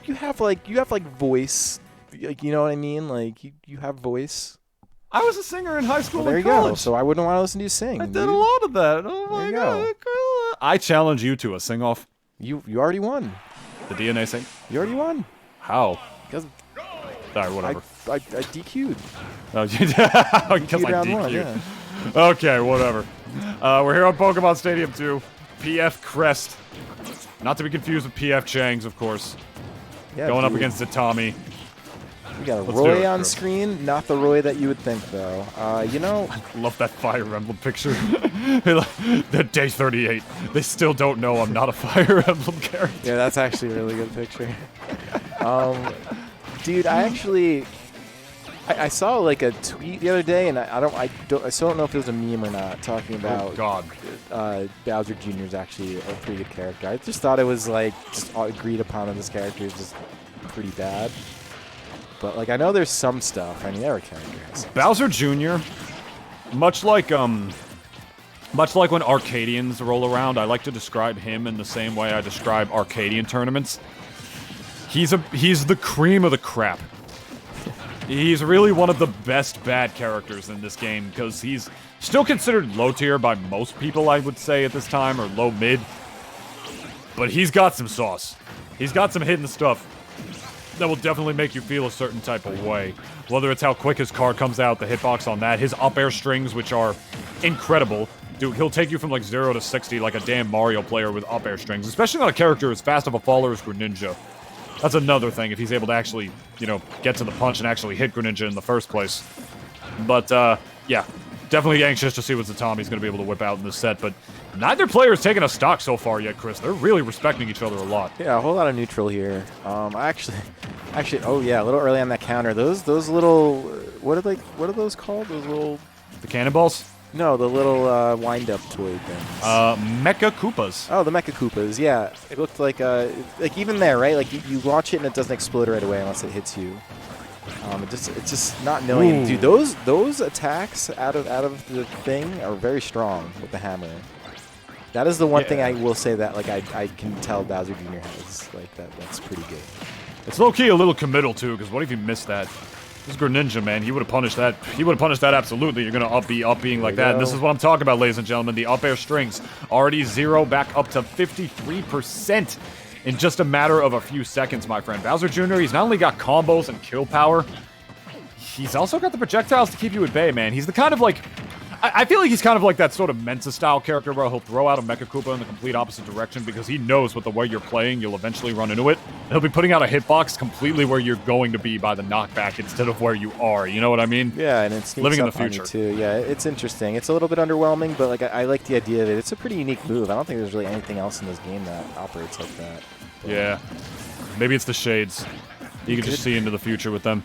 you have like voice, like, you know what I mean? Like you have voice. I was a singer in high school Well, there and you college. go. So I wouldn't want to listen to you sing. I did a lot of that. Oh There my you god! go. I challenge you to a sing-off. You already won. The DNA sing. You already won. How? Because Sorry, whatever. I DQ'd. Oh, because I DQ'd round one, DQ'd. yeah. Okay, whatever. We're here on Pokemon Stadium 2. PF Crest. Not to be confused with PF Chang's, of course. Yeah, Going up dude. against Zetami. We got a Let's do Roy it, on Chris. screen. Not the Roy that you would think, though. You know, Love that Fire Emblem picture. They're day 38. They still don't know I'm not a Fire Emblem character. yeah, that's actually a really good picture. Dude, I saw like a tweet the other day, and I still don't know if it was a meme or not, talking about Oh, God. Bowser Jr. is actually a pretty good character. I just thought it was like just all agreed upon that this character is just pretty bad. But like I know there's some stuff. I mean, every character has some Bowser Jr., much like when Arcadians roll around, I like to describe him in the same way I describe Arcadian tournaments. He's the cream of the crap. He's really one of the best bad characters in this game, because he's still considered low tier by most people, I would say, at this time, or low mid. But he's got some sauce. He's got some hidden stuff that will definitely make you feel a certain type of way. Whether it's how quick his card comes out, the hitbox on that, his up air strings, which are incredible. Dude, he'll take you from like 0 to 60 like a damn Mario player with up air strings, especially on a character as fast of a faller as Greninja. That's another thing, if he's able to actually, you know, get to the punch and actually hit Greninja in the first place. But, yeah, definitely anxious to see what Zetami's going to be able to whip out in this set, but neither player has taken a stock so far yet, Chris. They're really respecting each other a lot. Yeah, a whole lot of neutral here. Actually, oh yeah, a little early on that counter. Those little, what are those called? Those little, The cannonballs? no, the little wind-up toy things. Mecha Koopas. Oh, the Mecha Koopas. Yeah, it looked like even there, right? Like you launch it and it doesn't explode right away unless it hits you. It's just not knowing. Ooh. Dude, those attacks out of the thing are very strong with the hammer. That is the one thing I will say that like I can tell Bowser Jr. has like that's pretty good. It's low-key a little committal, too, because what if you missed that? This is Greninja, man. He would have punished that. He would have punished that absolutely. You're going to up being like that. And this is what I'm talking about, ladies and gentlemen. The up air strings already 0 back up to 53% in just a matter of a few seconds, my friend. Bowser Jr., he's not only got combos and kill power, he's also got the projectiles to keep you at bay, man. He's the kind of like... I feel like he's kind of like that sort of Mensa-style character where he'll throw out a Mecha Koopa in the complete opposite direction because he knows with the way you're playing, you'll eventually run into it. And he'll be putting out a hitbox completely where you're going to be by the knockback instead of where you are. You know what I mean? Yeah, and it sneaks Living in up the on you future. too. Yeah, it's interesting. It's a little bit underwhelming, but like I like the idea of it. It's a pretty unique move. I don't think there's really anything else in this game that operates like that. But Yeah. Maybe it's the shades. You can just see into the future with them.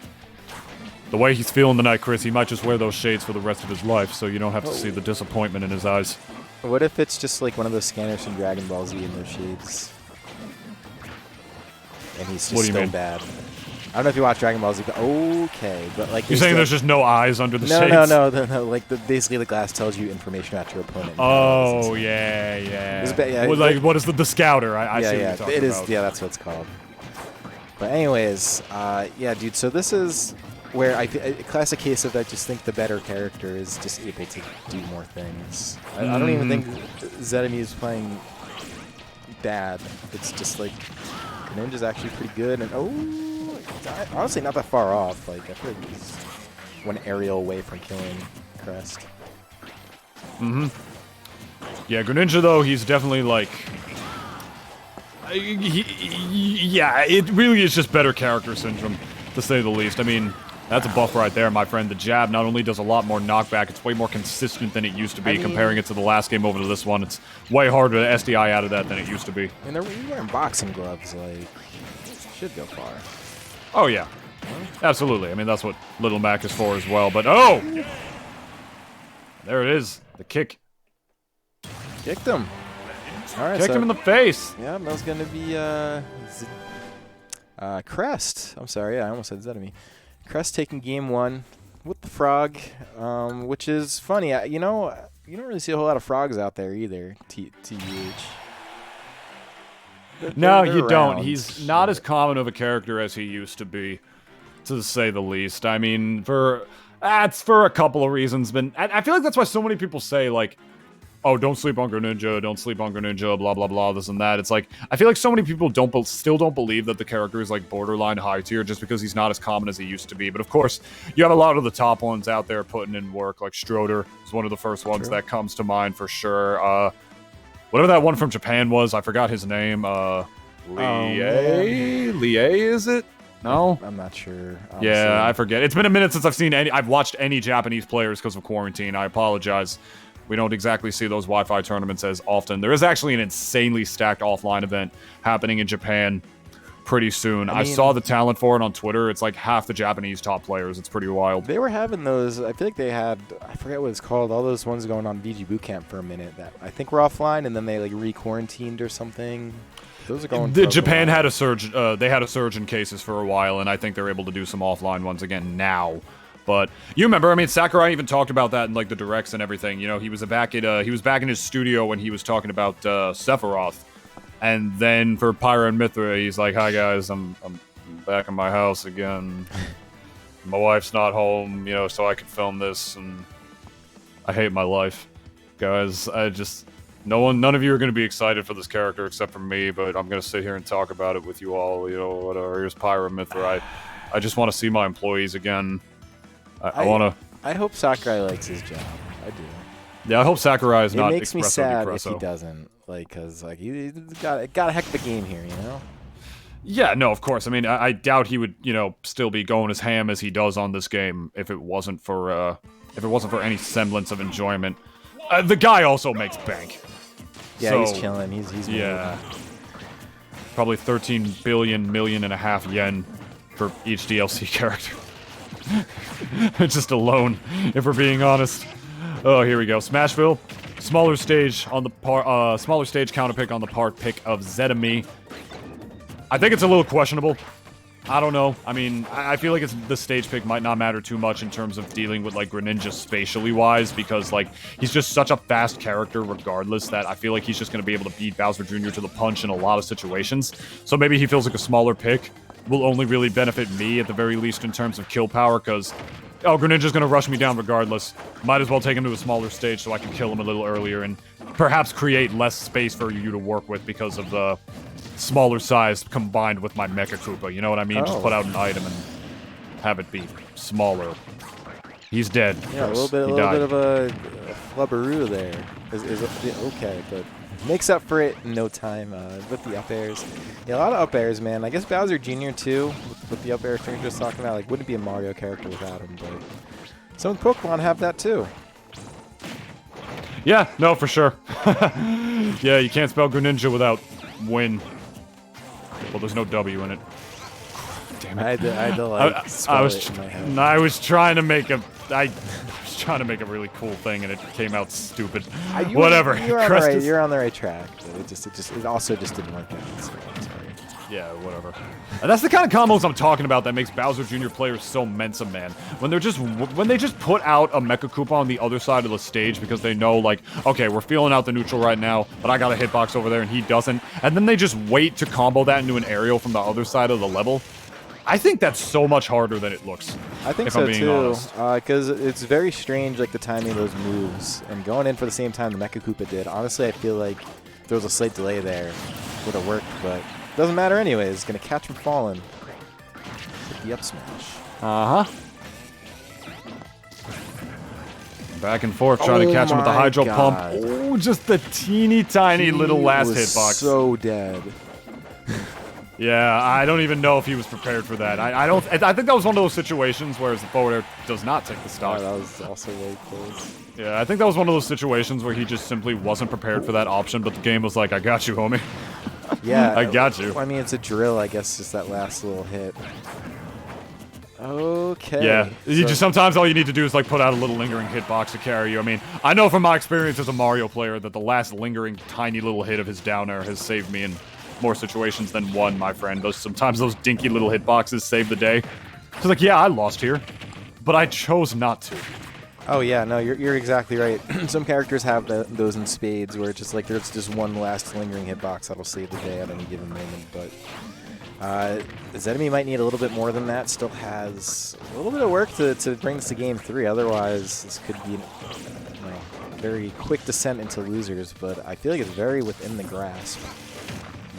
The way he's feeling tonight, Chris, he might just wear those shades for the rest of his life, so you don't have to see the disappointment in his eyes. what if it's just like one of those scanners from Dragon Ball Z in those shades? And he's What just do you so mean? bad. I don't know if you watch Dragon Ball Z, but okay. But like You're saying there's just no eyes under the no, shades? no. Like basically the glass tells you information about your opponent. Oh, yeah. Yeah, What is the scouter? I see what you're talking it is. about. Yeah, that's what it's called. But anyways, yeah, dude. So this is where a classic case of I just think the better character is just able to do more things. I don't even think Zetami is playing bad. It's just like Greninja's actually pretty good, and honestly not that far off. Like I feel like he's one aerial away from killing Crest. Yeah, Greninja, though, he's definitely like... yeah, it really is just better character syndrome, to say the least. I mean, that's a buff right there, my friend. The jab not only does a lot more knockback, it's way more consistent than it used to be. Comparing it to the last game over to this one, it's way harder to SDI out of that than it used to be. And they're wearing boxing gloves, like should go far. Oh, yeah. Absolutely. I mean, that's what Little Mac is for as well. But, oh! There it is. The kick. Kicked him. All right, Kicked him in the face. Yeah, that was going to be Crest. I'm sorry, yeah, I almost said Zetami. Crest taking game 1 with the frog, which is funny. You know, you don't really see a whole lot of frogs out there either, TUH. No, they're you don't. around. He's not as common of a character as he used to be, to say the least. I mean, that's for a couple of reasons, but I feel like that's why so many people say, like, oh, don't sleep on Greninja, don't sleep on Greninja, blah, blah, blah, this and that. It's like, I feel like so many people still don't believe that the character is, like, borderline high tier just because he's not as common as he used to be. But, of course, you have a lot of the top ones out there putting in work, like Stroder is one of the first ones that comes to mind for sure. Whatever that one from Japan was, I forgot his name. Lie, is it? No? I'm not sure. Honestly. Yeah, I forget. It's been a minute since I've watched any Japanese players because of quarantine. I apologize. We don't exactly see those Wi-Fi tournaments as often. There is actually an insanely stacked offline event happening in Japan pretty soon. I saw the talent for it on Twitter. It's like half the Japanese top players. It's pretty wild. They were having those, I feel like they had, I forget what it's called, all those ones going on VG Bootcamp for a minute that I think were offline, and then they like re-quarantined or something. Those are going. Japan had a surge. They had a surge in cases for a while, and I think they're able to do some offline ones again now. But you remember, I mean, Sakurai even talked about that in like the directs and everything. You know, he was back in his studio when he was talking about Sephiroth, and then for Pyra and Mithra, he's like, "Hi guys, I'm back in my house again. My wife's not home, you know, so I could film this, and I hate my life, guys. None of you are going to be excited for this character except for me, but I'm going to sit here and talk about it with you all. You know, whatever. Here's Pyra and Mithra. I just want to see my employees again." I hope Sakurai likes his job. I do. Yeah, I hope Sakurai is not. It makes me sad depresso. if he doesn't, like, cause like he's got a heck of a game here, you know. Yeah, no, of course. I mean, I doubt he would, you know, still be going as ham as he does on this game if it wasn't for any semblance of enjoyment. The guy also makes bank. Yeah, so, he's chilling. He's yeah. Probably 13 billion million and a half yen for each DLC character. Just alone, if we're being honest. Oh, here we go. Smashville, smaller stage counter pick on the part pick of Zetami. I think it's a little questionable. I don't know. I mean, I feel like the stage pick might not matter too much in terms of dealing with like Greninja spatially wise, because like he's just such a fast character regardless that I feel like he's just going to be able to beat Bowser Jr. to the punch in a lot of situations. So maybe he feels like a smaller pick will only really benefit me at the very least in terms of kill power, because Greninja's going to rush me down regardless. Might as well take him to a smaller stage so I can kill him a little earlier and perhaps create less space for you to work with because of the smaller size combined with my Mecha Koopa. You know what I mean? Just put out an item and have it be smaller. He's dead. Yeah, a little bit of a flubberoo there. Is okay, but makes up for it in no time with the up airs. Yeah, a lot of up airs, man. I guess Bowser Jr. too, with the up air thing just talking about, like, wouldn't be a Mario character without him, but some of the Pokemon have that too. Yeah, no, for sure. Yeah, you can't spell Greninja without win. Well, there's no W in it. Damn it. I had to like spell it in my head. I was trying to make a really cool thing, and it came out stupid. Whatever. You're on the right track. But it also just didn't work out. So I'm sorry. Yeah, whatever. And that's the kind of combos I'm talking about that makes Bowser Jr. players so Mensa, man. When they just put out a Mecha Koopa on the other side of the stage because they know, like, okay, we're feeling out the neutral right now, but I got a hitbox over there and he doesn't, and then they just wait to combo that into an aerial from the other side of the level. I think that's so much harder than it looks. I think so too, because it's very strange, like the timing of those moves and going in for the same time the Mecha Koopa did. Honestly, I feel like if there was a slight delay there, would have worked, but it doesn't matter anyways. It's gonna catch him falling. With the up smash. Back and forth, trying to catch him with the Hydro Pump. Oh, just the teeny tiny little last hitbox. So dead. Yeah, I don't even know if he was prepared for that. I think that was one of those situations where the forward air does not take the stock. That was also really close. Yeah, I think that was one of those situations where he just simply wasn't prepared for that option, but the game was like, I got you, homie. Yeah. I got you. I mean, it's a drill, I guess, just that last little hit. Okay. Yeah, sometimes all you need to do is like put out a little lingering hitbox to carry you. I mean, I know from my experience as a Mario player that the last lingering tiny little hit of his down air has saved me in more situations than one, my friend. Sometimes those dinky little hitboxes save the day. It's like, yeah, I lost here, but I chose not to. Oh yeah, no, you're exactly right. Some characters have those in spades, where it's just like there's just one last lingering hitbox that'll save the day at any given moment. But Zetami might need a little bit more than that. Still has a little bit of work to bring this to game 3. Otherwise, this could be a very quick descent into losers. But I feel like it's very within the grasp.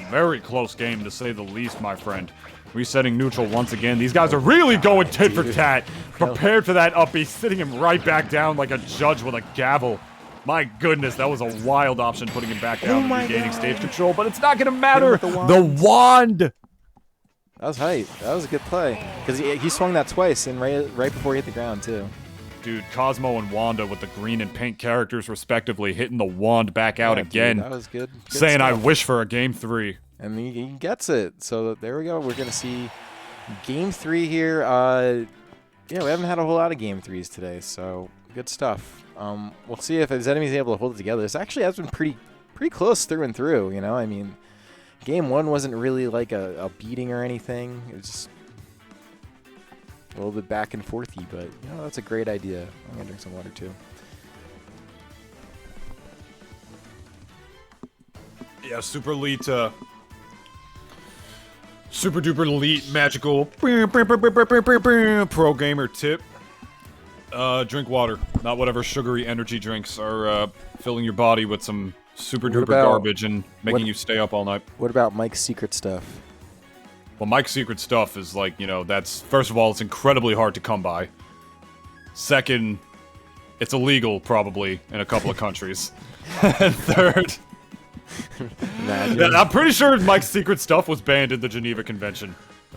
Very close game, to say the least, my friend. Resetting neutral once again. These guys are really going tit for tat. Prepared for that up B, sitting him right back down like a judge with a gavel. My goodness, that was a wild option, putting him back down and regaining stage control, but it's not going to matter. The wand! That was hype. That was a good play. Because he swung that twice, and right before he hit the ground, too. Dude, Cosmo and Wanda with the green and pink characters, respectively, hitting the wand back out again. Dude, that was good. Saying, stuff. I wish for a game 3. And he gets it. So there we go. We're going to see game 3 here. Yeah, we haven't had a whole lot of game 3s today, so good stuff. We'll see if Zetami's able to hold it together. This actually has been pretty close through and through, you know? I mean, game 1 wasn't really like a beating or anything. It was just a little bit back and forthy, but, you know, that's a great idea. I'm going to drink some water, too. Yeah, super elite, super duper elite magical pro gamer tip. Drink water, not whatever sugary energy drinks are filling your body with some super duper garbage and making you stay up all night. What about Mike's secret stuff? Well, Mike's secret stuff is like, you know, that's, first of all, it's incredibly hard to come by. Second, it's illegal probably in a couple of countries. And third, I'm pretty sure Mike's secret stuff was banned in the Geneva Convention.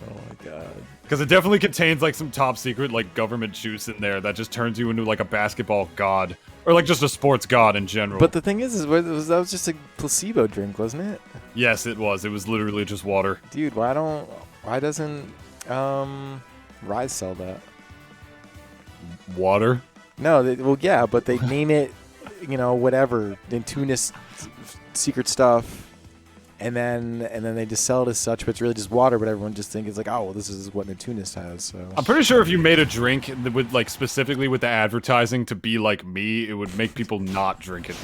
Oh my god. Because it definitely contains like some top secret like government juice in there that just turns you into like a basketball god. Or like just a sports god in general. But the thing is that was just a placebo drink, wasn't it? Yes, it was. It was literally just water. Dude, why doesn't Rise sell that? Water? No, well yeah, but they name it, you know, whatever, Nintunis secret stuff, and then they just sell it as such, but it's really just water. But everyone just thinks it's like, oh, well, this is what Nintunis has. So I'm pretty sure if you made a drink that would like specifically with the advertising to be like me, it would make people not drink it.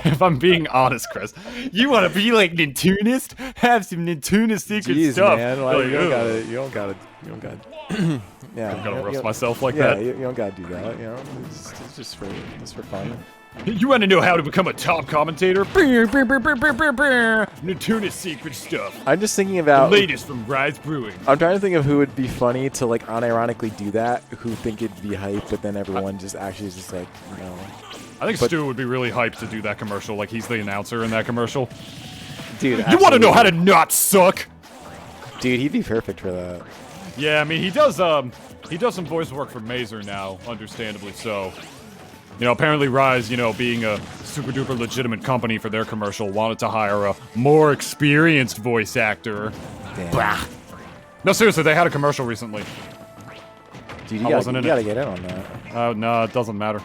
If I'm being honest, Chris, you want to be like Nintunis? Have some Nintunis secret stuff. Man, like, you don't gotta. Yeah, I'm gonna roast myself like that. that. Yeah, you don't gotta do that. You know, it's just for fun. You want to know how to become a top commentator? Nintunis secret stuff. I'm just thinking about the latest from Rise Brewing. I'm trying to think of who would be funny to like unironically do that. Who think it'd be hype, but then everyone just actually is just like, you know. I think Stu would be really hyped to do that commercial. Like he's the announcer in that commercial. Dude, you want to know how to not suck? Dude, he'd be perfect for that. Yeah, I mean he does some voice work for Mazer now, understandably so. You know, apparently Rise, you know, being a super duper legitimate company for their commercial, wanted to hire a more experienced voice actor. Damn. No, seriously, they had a commercial recently. Dude, you gotta get in on that. No, it doesn't matter.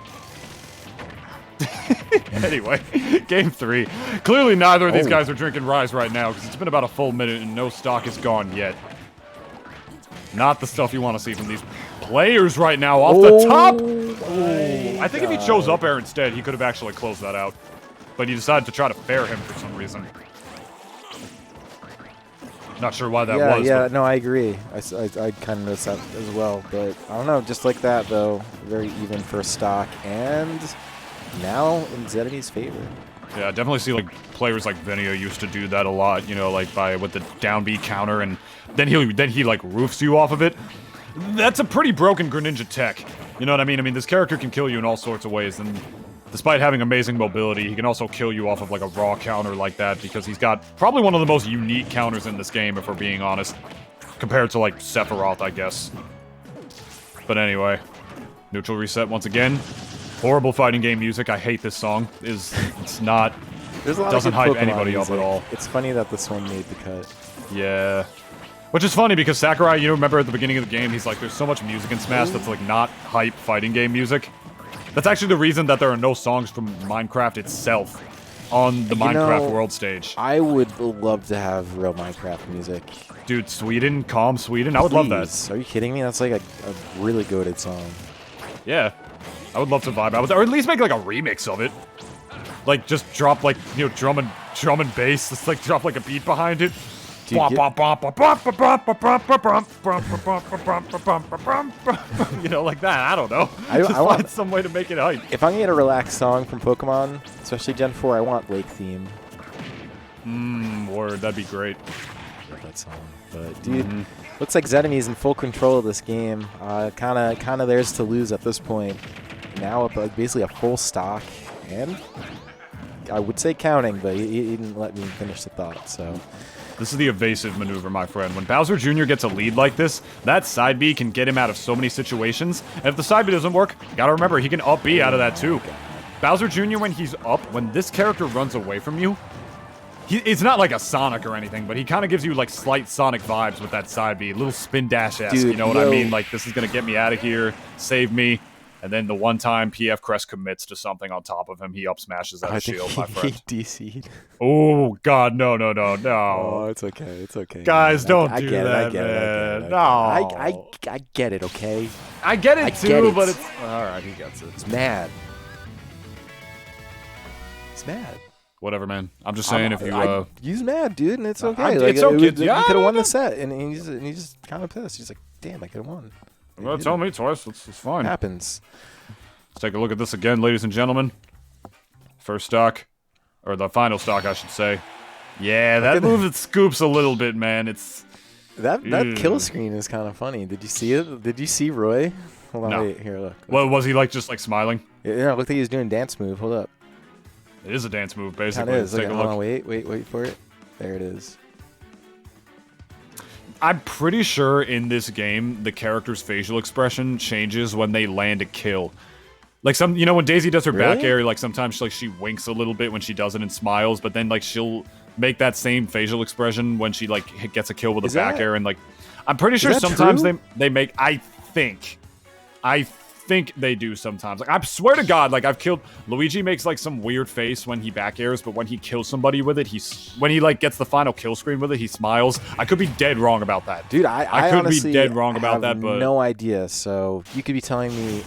Anyway, game 3. Clearly neither of these guys are drinking Rise right now, because it's been about a full minute and no stock is gone yet. Not the stuff you want to see from these players right now off the top. I think if he chose up air instead, he could have actually closed that out. But he decided to try to fair him for some reason. Not sure why that was. Yeah, no, I agree. I kind of noticed that as well. But I don't know, just like that, though. Very even first stock. And now in Zetami's favor. Yeah, I definitely see like players like Venio used to do that a lot, you know, like with the down B counter, and then he like roofs you off of it. That's a pretty broken Greninja tech. You know what I mean? I mean, this character can kill you in all sorts of ways, and despite having amazing mobility, he can also kill you off of like a raw counter like that, because he's got probably one of the most unique counters in this game, if we're being honest, compared to like Sephiroth, I guess. But anyway, neutral reset once again. Horrible fighting game music. I hate this song. It's not. There's a lot doesn't of hype Pokemon anybody music. up at all. It's funny that this one made the cut. Yeah. Which is funny because Sakurai, you know, remember at the beginning of the game, he's like, there's so much music in Smash that's like not hype fighting game music. That's actually the reason that there are no songs from Minecraft itself on the Minecraft world stage. I would love to have real Minecraft music. Dude, Sweden, calm Sweden, I would love that. Are you kidding me? That's like a really goated song. Yeah, I would love to vibe out with it, or at least make like a remix of it. Like just drop like drum and bass. Just like drop like a beat behind it. You know, like that. I don't know. I want some way to make it hype. If I'm gonna get a relaxed song from Pokemon, especially Gen 4, I want Lake theme. Word, that'd be great. Love that song. But dude, looks like Zetami's in full control of this game. Kind of theirs to lose at this point. Now up like basically a full stock, and I would say counting, but he didn't let me finish the thought. So. This is the evasive maneuver, my friend. When Bowser Jr. gets a lead like this, that side B can get him out of so many situations. And if the side B doesn't work, you gotta remember, he can up B out of that too. Bowser Jr., when he's up, when this character runs away from you, it's not like a Sonic or anything, but he kind of gives you like slight Sonic vibes with that side B. Little spin dash-esque, you know what I mean? Like, this is gonna get me out of here, save me. And then the one time PF Crest commits to something on top of him, he up smashes that shield, my friend. DC'd. Oh, God, no. Oh, it's okay. It's okay. Guys, don't do that, man. I get it. No. I get it, okay? I get it, too, but it's... All right, he gets it. It's mad. It's mad. Whatever, man. I'm just saying if you... He's mad, dude, and it's okay. It's okay. You could have won the set, and he's just kind of pissed. He's like, damn, I could have won. Well, tell me twice. It's fine. Happens. Let's take a look at this again, ladies and gentlemen. First stock. Or the final stock, I should say. Yeah, that move it scoops a little bit, man. It's... That kill screen is kind of funny. Did you see it? Did you see Roy? Hold on, no. wait. Here, look. Well, was he, like, just, like, smiling? Yeah, it looked like he was doing a dance move. Hold up. It is a dance move, basically. It is. Take a look. Hold on, wait for it. There it is. I'm pretty sure in this game, the character's facial expression changes when they land a kill. Like when Daisy does her back air, like sometimes she winks a little bit when she does it and smiles, but then like she'll make that same facial expression when she like gets a kill with a back air, and like I'm pretty sure sometimes they make. I think they do sometimes. Like I swear to God, like I've killed Luigi makes like some weird face when he back airs, but when he kills somebody with it, when he like gets the final kill screen with it, he smiles. I could be dead wrong about that, dude. I could honestly be dead wrong about have that, but no idea. So you could be telling me